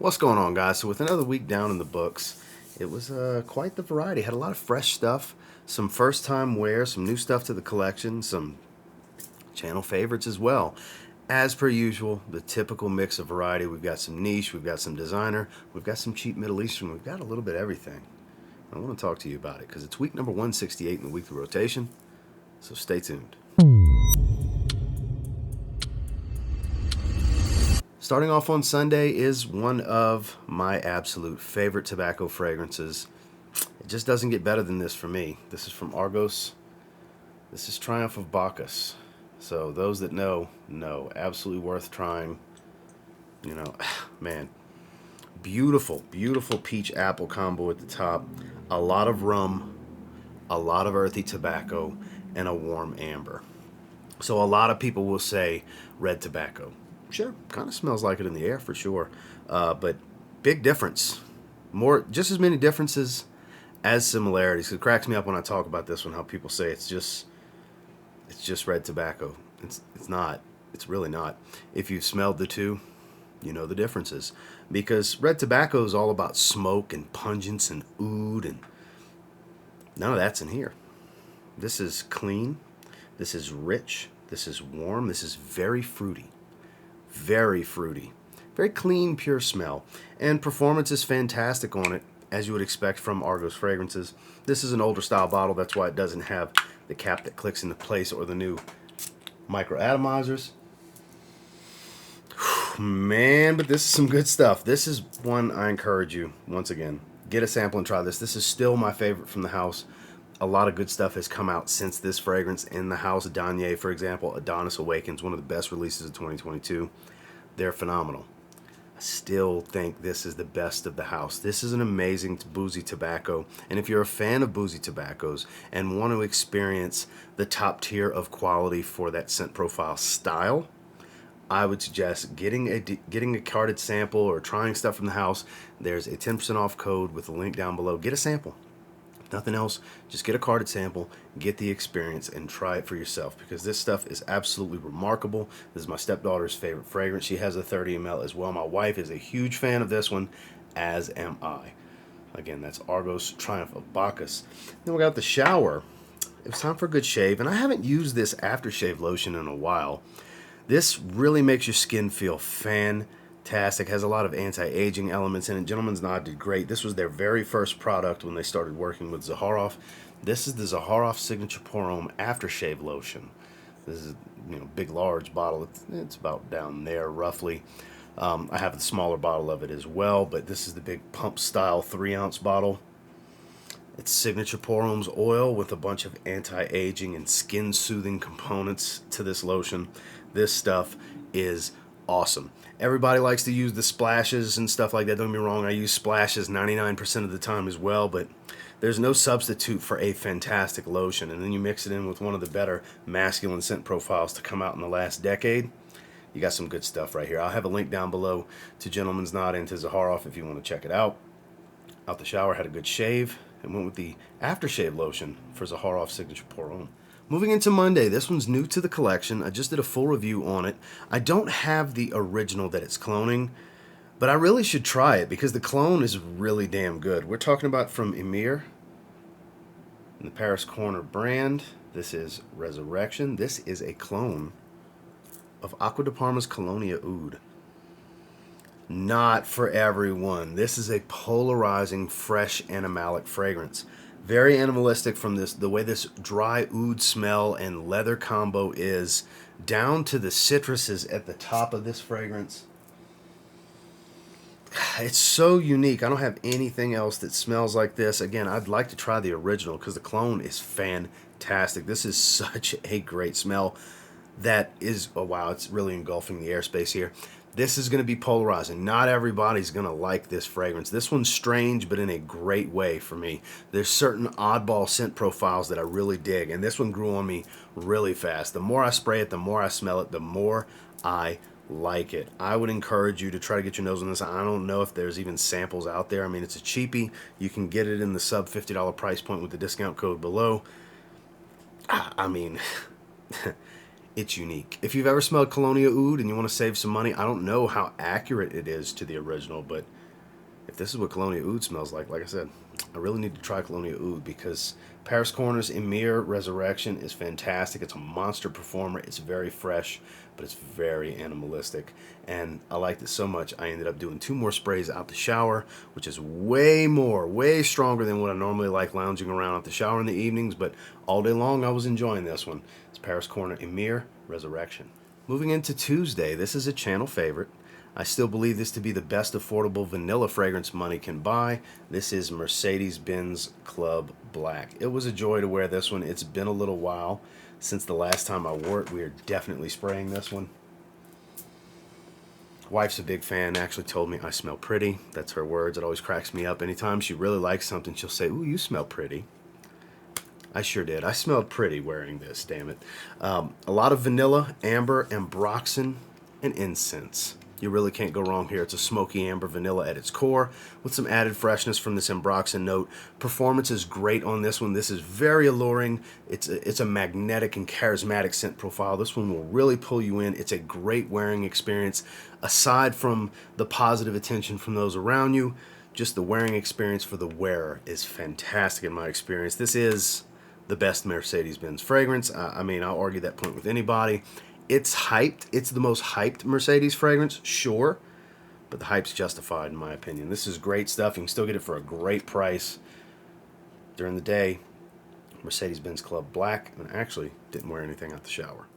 What's going on, guys? So with another week down in the books, it was quite the variety. Had a lot of fresh stuff, some first-time wear, some new stuff to the collection, some channel favorites as well. As per usual, the typical mix of variety. We've got some niche, we've got some designer, we've got some cheap Middle Eastern, we've got a little bit of everything. I want to talk to you about it because it's week number 168 in the weekly rotation, so stay tuned. Starting off on Sunday is one of my absolute favorite tobacco fragrances. It just doesn't get better than this for me. This is from Argos. This is Triumph of Bacchus. So those that know, absolutely worth trying. You know, man, beautiful, beautiful peach apple combo at the top. A lot of rum, a lot of earthy tobacco, and a warm amber. So a lot of people will say red tobacco. Sure, kind of smells like it in the air for sure, but big difference. Just as many differences as similarities. It cracks me up when I talk about this one, how people say it's just red tobacco. It's not. It's really not. If you've smelled the two, you know the differences. Because red tobacco is all about smoke and pungence and oud, and none of that's in here. This is clean. This is rich. This is warm. This is very fruity. Very fruity. Very clean, pure smell. And performance is fantastic on it, as you would expect from Argos fragrances. This is an older style bottle. That's why it doesn't have the cap that clicks into place or the new micro atomizers. Man, but this is some good stuff. This is one I encourage you, once again, get a sample and try this. This is still my favorite from the house. A lot of good stuff has come out since this fragrance in the house. Danye, for example, Adonis Awakens, one of the best releases of 2022. They're phenomenal. I still think this is the best of the house. This is an amazing boozy tobacco. And if you're a fan of boozy tobaccos and want to experience the top tier of quality for that scent profile style, I would suggest getting a carded sample or trying stuff from the house. There's a 10% off code with a link down below. Get a sample. Nothing else, just get a carded sample, get the experience, and try it for yourself, because this stuff is absolutely remarkable. This is my stepdaughter's favorite fragrance. She has a 30 ml as well. My wife is a huge fan of this one, as am I. Again, that's Argos Triumph of Bacchus. Then we got the shower. It was time for a good shave, and I haven't used this aftershave lotion in a while. This really makes your skin feel fantastic. Has a lot of anti-aging elements in it. Gentleman's Nod did great. This was their very first product when they started working with Zaharoff. This is the Zaharoff Signature Pour Homme Aftershave Lotion. This is, big, large bottle. It's about down there roughly. I have the smaller bottle of it as well, but this is the big pump style 3-ounce bottle. It's Signature Pour Homme's oil with a bunch of anti-aging and skin soothing components to this lotion. This stuff is awesome. Everybody likes to use the splashes and stuff like that. Don't get me wrong, I use splashes 99% of the time as well, but there's no substitute for a fantastic lotion. And then you mix it in with one of the better masculine scent profiles to come out in the last decade. You got some good stuff right here. I'll have a link down below to Gentleman's Nod and to Zaharoff if you want to check it out. Out the shower, had a good shave, and went with the aftershave lotion for Zaharoff Signature Pour Homme. Moving into Monday, this one's new to the collection. I just did a full review on it. I don't have the original that it's cloning, but I really should try it because the clone is really damn good. We're talking about from Emir, in the Paris Corner brand. This is Resurrection. This is a clone of Acqua di Parma's Colonia Oud. Not for everyone. This is a polarizing, fresh, animalic fragrance. Very animalistic from the way this dry oud smell and leather combo is, down to the citruses at the top of this fragrance. It's so unique. I don't have anything else that smells like this. Again, I'd like to try the original because the clone is fantastic. This is such a great smell. That is, oh wow, it's really engulfing the airspace here. This is going to be polarizing. Not everybody's going to like this fragrance. This one's strange, but in a great way for me. There's certain oddball scent profiles that I really dig, and this one grew on me really fast. The more I spray it, the more I smell it, the more I like it. I would encourage you to try to get your nose on this. I don't know if there's even samples out there. I mean, it's a cheapie. You can get it in the sub $50 price point with the discount code below. I mean, it's unique. If you've ever smelled Cologne Oud and you want to save some money, I don't know how accurate it is to the original, but if this is what Cologne Oud smells like I said, I really need to try Cologne Oud because Paris Corner's Emir Resurrection is fantastic. It's a monster performer. It's very fresh, but it's very animalistic. And I liked it so much, I ended up doing 2 more sprays out the shower, which is way stronger than what I normally like lounging around out the shower in the evenings. But all day long, I was enjoying this one. It's Paris Corner Emir Resurrection. Moving into Tuesday, this is a channel favorite. I still believe this to be the best affordable vanilla fragrance money can buy. This is Mercedes-Benz Club Black. It was a joy to wear this one. It's been a little while since the last time I wore it. We are definitely spraying this one. Wife's a big fan. Actually told me I smell pretty. That's her words. It always cracks me up. Anytime she really likes something, she'll say, "Ooh, you smell pretty." I sure did. I smelled pretty wearing this, damn it. A lot of vanilla, amber, ambroxan, and incense. You really can't go wrong here. It's a smoky amber vanilla at its core with some added freshness from this ambroxan note. Performance is great on this one. This is very alluring. It's a magnetic and charismatic scent profile. This one will really pull you in. It's a great wearing experience. Aside from the positive attention from those around you, just the wearing experience for the wearer is fantastic in my experience. This is the best Mercedes-Benz fragrance. I mean, I'll argue that point with anybody. It's hyped. It's the most hyped Mercedes fragrance, sure, but the hype's justified in my opinion. This is great stuff. You can still get it for a great price during the day. Mercedes-Benz Club Black, and I actually didn't wear anything out the shower.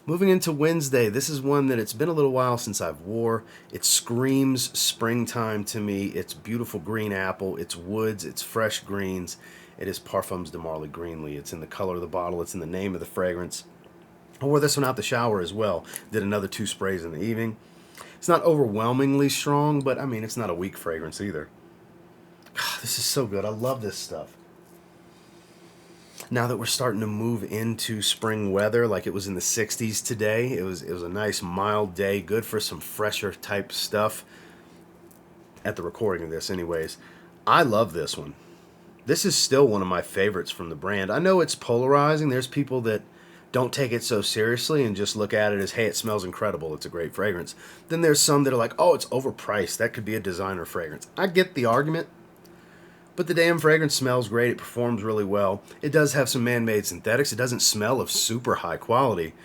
Moving into Wednesday, this is one that it's been a little while since I've wore. It screams springtime to me. It's beautiful green apple. It's woods. It's fresh greens. It is Parfums de Marly Greenley. It's in the color of the bottle. It's in the name of the fragrance. I wore this one out the shower as well. Did another 2 sprays in the evening. It's not overwhelmingly strong, but I mean, it's not a weak fragrance either. God, this is so good. I love this stuff. Now that we're starting to move into spring weather, like it was in the 60s today, it was a nice mild day, good for some fresher type stuff. At the recording of this anyways. I love this one. This is still one of my favorites from the brand. I know it's polarizing. There's people that don't take it so seriously and just look at it as, hey, it smells incredible, it's a great fragrance. Then there's some that are like, oh, it's overpriced, that could be a designer fragrance. I get the argument, but the damn fragrance smells great, it performs really well. It does have some man-made synthetics, it doesn't smell of super high quality,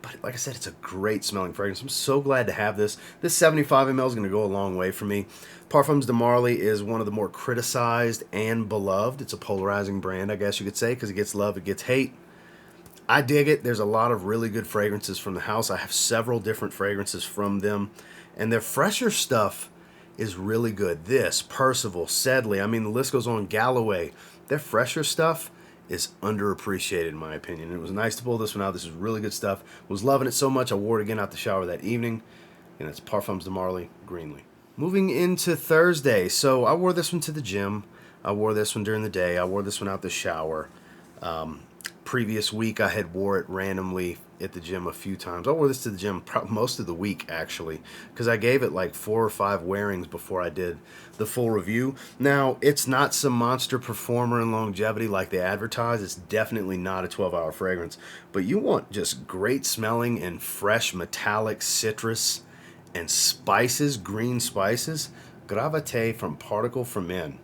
but like I said, it's a great smelling fragrance. I'm so glad to have this. This 75 ml is going to go a long way for me. Parfums de Marly is one of the more criticized and beloved. It's a polarizing brand, I guess you could say, because it gets love, it gets hate. I dig it. There's a lot of really good fragrances from the house. I have several different fragrances from them, and their fresher stuff is really good. This, Percival, Sedley, I mean, the list goes on, Galloway. Their fresher stuff is underappreciated in my opinion. And it was nice to pull this one out. This is really good stuff. Was loving it so much I wore it again out the shower that evening, and it's Parfums de Marly Greenley. Moving into Thursday, so I wore this one to the gym. I wore this one during the day. I wore this one out the shower. Previous week I had wore it randomly at the gym a few times. I wore this to the gym most of the week actually, because I gave it like 4 or 5 wearings before I did the full review. Now, it's not some monster performer in longevity like they advertise. It's definitely not a 12-hour fragrance, but you want just great smelling and fresh metallic citrus and spices, green spices. Gravite from Particle for Men.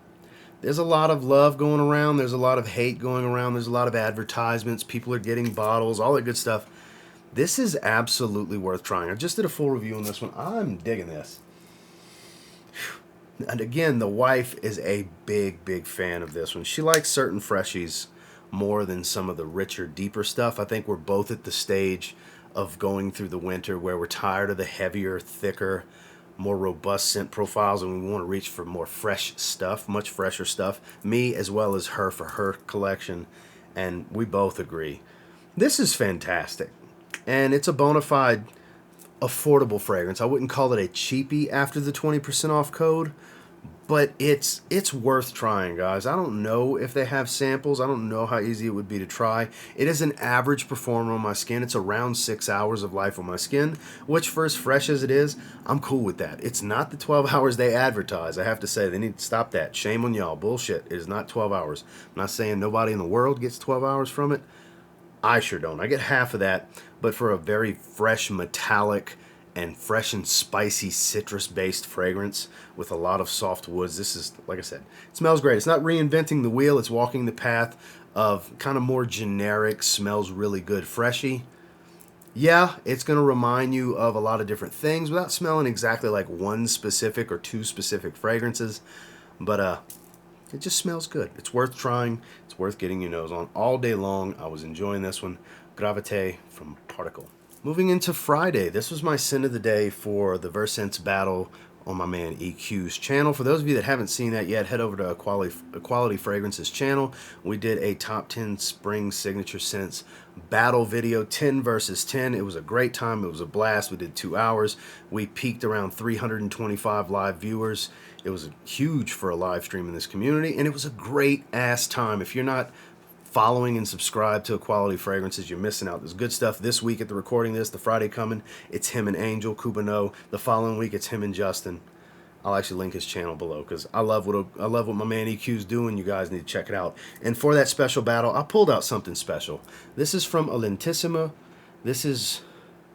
There's a lot of love going around. There's a lot of hate going around. There's a lot of advertisements. People are getting bottles, all that good stuff. This is absolutely worth trying. I just did a full review on this one. I'm digging this. And again, the wife is a big fan of this one. She likes certain freshies more than some of the richer, deeper stuff. I think we're both at the stage of going through the winter where we're tired of the heavier, thicker, more robust scent profiles, and we want to reach for more fresh stuff, much fresher stuff. Me as well as her for her collection, and we both agree. This is fantastic, and it's a bona fide affordable fragrance. I wouldn't call it a cheapie after the 20% off code, but it's worth trying, guys. I don't know if they have samples. I don't know how easy it would be to try. It is an average performer on my skin. It's around 6 hours of life on my skin, which for as fresh as it is, I'm cool with that. It's not the 12 hours they advertise. I have to say, they need to stop that. Shame on y'all. Bullshit. It is not 12 hours. I'm not saying nobody in the world gets 12 hours from it, I sure don't. I get half of that, but for a very fresh, metallic, and fresh and spicy citrus-based fragrance with a lot of soft woods, this is, like I said, it smells great. It's not reinventing the wheel. It's walking the path of kind of more generic, smells really good, freshy. Yeah, it's going to remind you of a lot of different things without smelling exactly like one specific or two specific fragrances. But it just smells good. It's worth trying. It's worth getting your nose on all day long. I was enjoying this one. Gravite from Particle. Moving into Friday, this was my scent of the day for the Versence battle on my man EQ's channel. For those of you that haven't seen that yet, head over to Quality Fragrances channel. We did a top 10 spring signature scents battle video, 10 versus 10. It was a great time. It was a blast. We did 2 hours. We peaked around 325 live viewers. It was huge for a live stream in this community, and it was a great ass time. If you're not following and subscribe to Quality Fragrances, you're missing out. There's good stuff this week at the recording this. The Friday coming, it's him and Angel Cubano. The following week, it's him and Justin. I'll actually link his channel below because I love what my man EQ's doing. You guys need to check it out. And for that special battle, I pulled out something special. This is from Aulentissima. This is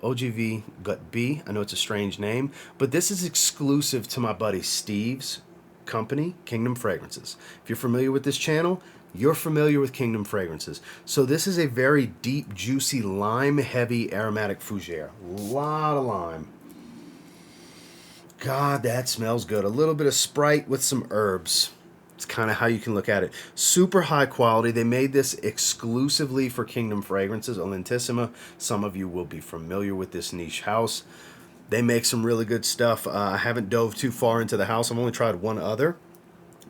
O.H.V. Gutt B. I know it's a strange name, but this is exclusive to my buddy Steve's company, Kingdom Fragrances. If you're familiar with this channel, you're familiar with Kingdom Fragrances. So this is a very deep, juicy, lime-heavy aromatic fougere. A lot of lime. God, that smells good. A little bit of Sprite with some herbs. It's kind of how you can look at it. Super high quality. They made this exclusively for Kingdom Fragrances, Aulentissima. Some of you will be familiar with this niche house. They make some really good stuff. I haven't dove too far into the house. I've only tried one other.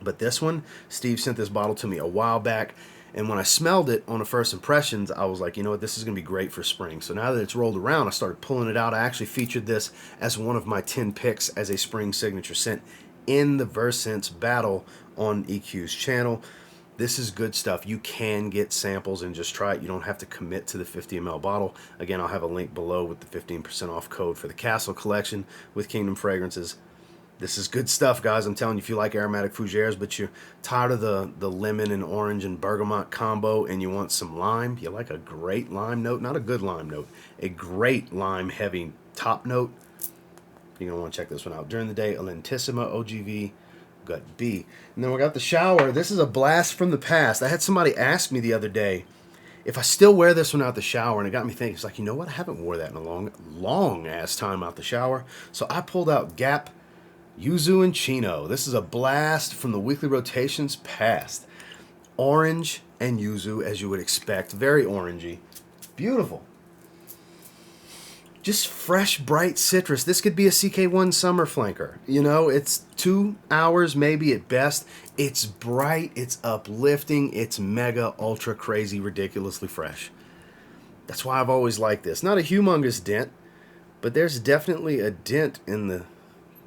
But this one, Steve sent this bottle to me a while back, and when I smelled it on the first impressions, I was like, you know what, this is going to be great for spring. So now that it's rolled around, I started pulling it out. I actually featured this as one of my 10 picks as a spring signature scent in the Versence battle on EQ's channel. This is good stuff. You can get samples and just try it. You don't have to commit to the 50 ml bottle. Again, I'll have a link below with the 15% off code for the Castle collection with Kingdom Fragrances. This is good stuff, guys. I'm telling you, if you like aromatic fougères, but you're tired of the lemon and orange and bergamot combo and you want some lime, you like a great lime note, not a good lime note, a great lime-heavy top note, you're going to want to check this one out. During the day, Aulentissima, O.H.V, Gutt B. And then we got the shower. This is a blast from the past. I had somebody ask me the other day if I still wear this one out the shower, and it got me thinking. It's like, you know what? I haven't wore that in a long-ass time out the shower. So I pulled out Gap Yuzu Chino. This is a blast from the weekly rotations past. Orange and yuzu, as you would expect. Very orangey. Beautiful. Just fresh, bright citrus. This could be a CK1 summer flanker. You know, it's 2 hours maybe at best. It's bright, it's uplifting, it's mega, ultra crazy, ridiculously fresh. That's why I've always liked this. Not a humongous dent, but there's definitely a dent in the...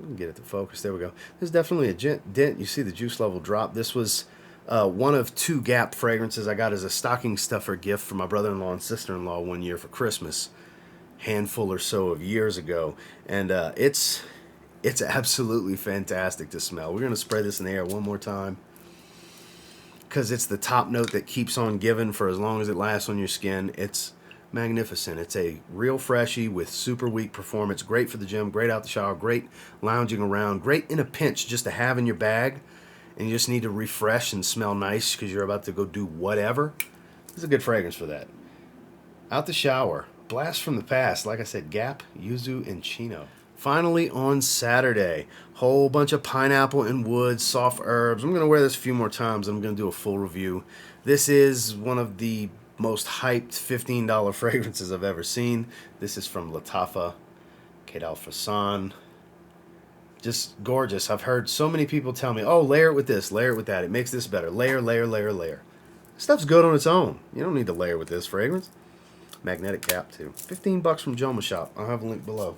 Let me get it to focus. There we go. There's definitely a dent. You see the juice level drop. This was one of 2 Gap fragrances I got as a stocking stuffer gift for my brother-in-law and sister-in-law one year for Christmas, handful or so of years ago. And it's absolutely fantastic to smell. We're going to spray this in the air one more time because it's the top note that keeps on giving for as long as it lasts on your skin. It's magnificent. It's a real freshie with super weak performance. Great for the gym, great out the shower, great lounging around, great in a pinch just to have in your bag, and you just need to refresh and smell nice because you're about to go do whatever. It's a good fragrance for that. Out the shower, blast from the past. Like I said, Gap, Yuzu, and Chino. Finally on Saturday, whole bunch of pineapple and wood, soft herbs. I'm going to wear this a few more times. I'm going to do a full review. This is one of the most hyped $15 fragrances I've ever seen. This is from Lattafa, Qaed Fursan. Just gorgeous. I've heard so many people tell me, oh, layer it with this, layer it with that. It makes this better. Layer, layer, layer, layer. Stuff's good on its own. You don't need to layer with this fragrance. Magnetic cap, too. 15 bucks from Joma Shop. I'll have a link below.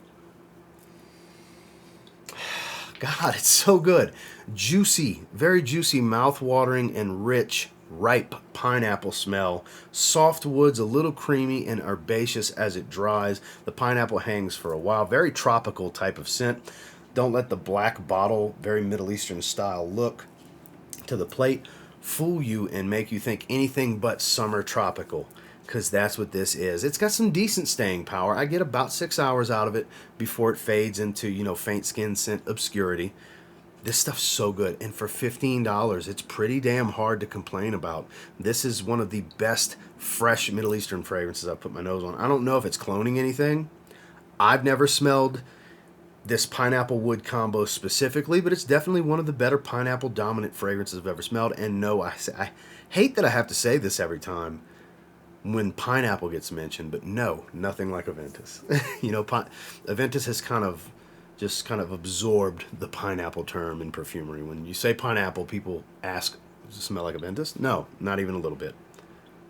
God, it's so good. Juicy, very juicy, mouth-watering, and rich, ripe pineapple smell. Soft woods, a little creamy and herbaceous as it dries. The pineapple hangs for a while. Very tropical type of scent. Don't let the black bottle, very Middle Eastern style look to the plate fool you and make you think anything but summer tropical. because that's what this is. It's got some decent staying power. I get about 6 hours out of it before it fades into, you know, faint skin scent obscurity. This stuff's so good, and for $15, it's pretty damn hard to complain about. This is one of the best fresh Middle Eastern fragrances I've put my nose on. I don't know if it's cloning anything. I've never smelled this pineapple wood combo specifically, but it's definitely one of the better pineapple dominant fragrances I've ever smelled. And no, I hate that I have to say this every time when pineapple gets mentioned, but no, nothing like Aventus. You know, Aventus has kind of absorbed the pineapple term in perfumery. When you say pineapple, people ask, does it smell like Aventus? No, not even a little bit.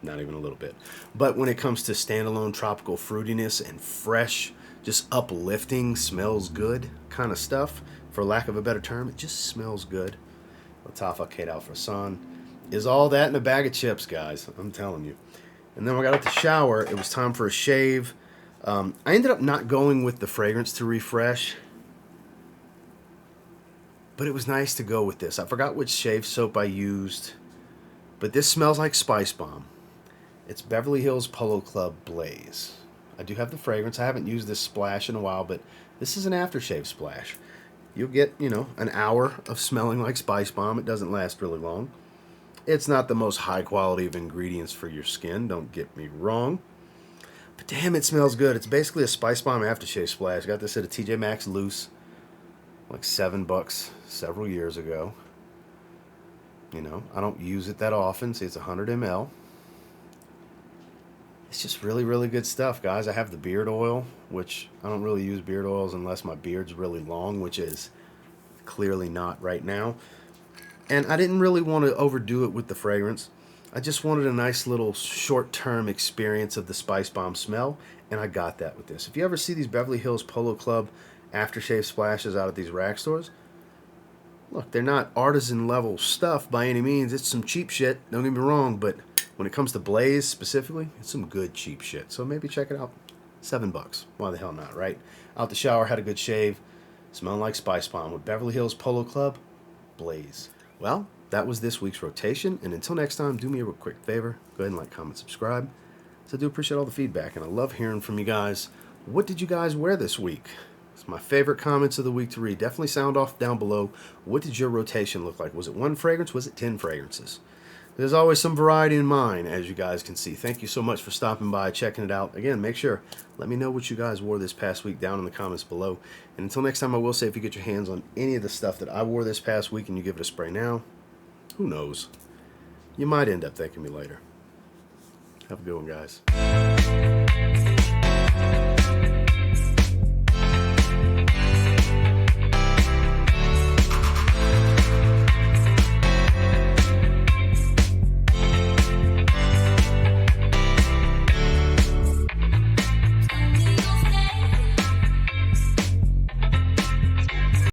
Not even a little bit. But when it comes to standalone tropical fruitiness and fresh, just uplifting, smells good kind of stuff, for lack of a better term, it just smells good. Lattafa, Qaed, Fursan is all that in a bag of chips, guys. I'm telling you. And then when I got out the shower, it was time for a shave. I ended up not going with the fragrance to refresh, but it was nice to go with this. I forgot which shave soap I used, but this smells like Spice Bomb. It's Beverly Hills Polo Club Blaze. I do have the fragrance. I haven't used this splash in a while, but this is an aftershave splash. You'll get, you know, an hour of smelling like Spice Bomb. It doesn't last really long. It's not the most high quality of ingredients for your skin, don't get me wrong. But damn, it smells good. It's basically a Spice Bomb aftershave splash. Got this at a TJ Maxx loose, like $7 several years ago. You know, I don't use it that often. See, it's 100 ml. It's just really, really good stuff, guys. I have the beard oil, which I don't really use beard oils unless my beard's really long, which is clearly not right now. And I didn't really want to overdo it with the fragrance. I just wanted a nice little short-term experience of the Spice Bomb smell, and I got that with this. If you ever see these Beverly Hills Polo Club aftershave splashes out at these rack stores, look, they're not artisan-level stuff by any means. It's some cheap shit, don't get me wrong, but when it comes to Blaze specifically, it's some good cheap shit. So maybe check it out. $7. Why the hell not, right? Out the shower, had a good shave, smelling like Spice Bomb with Beverly Hills Polo Club Blaze. Well, that was this week's rotation, and until next time, do me a real quick favor. Go ahead and like, comment, subscribe. So I do appreciate all the feedback, and I love hearing from you guys. What did you guys wear this week? It's my favorite comments of the week to read. Definitely sound off down below. What did your rotation look like? Was it 1 fragrance? Was it 10 fragrances? There's always some variety in mine, as you guys can see. Thank you so much for stopping by, checking it out. Again, make sure, let me know what you guys wore this past week down in the comments below. And until next time, I will say, if you get your hands on any of the stuff that I wore this past week and you give it a spray now, who knows? You might end up thanking me later. Have a good one, guys.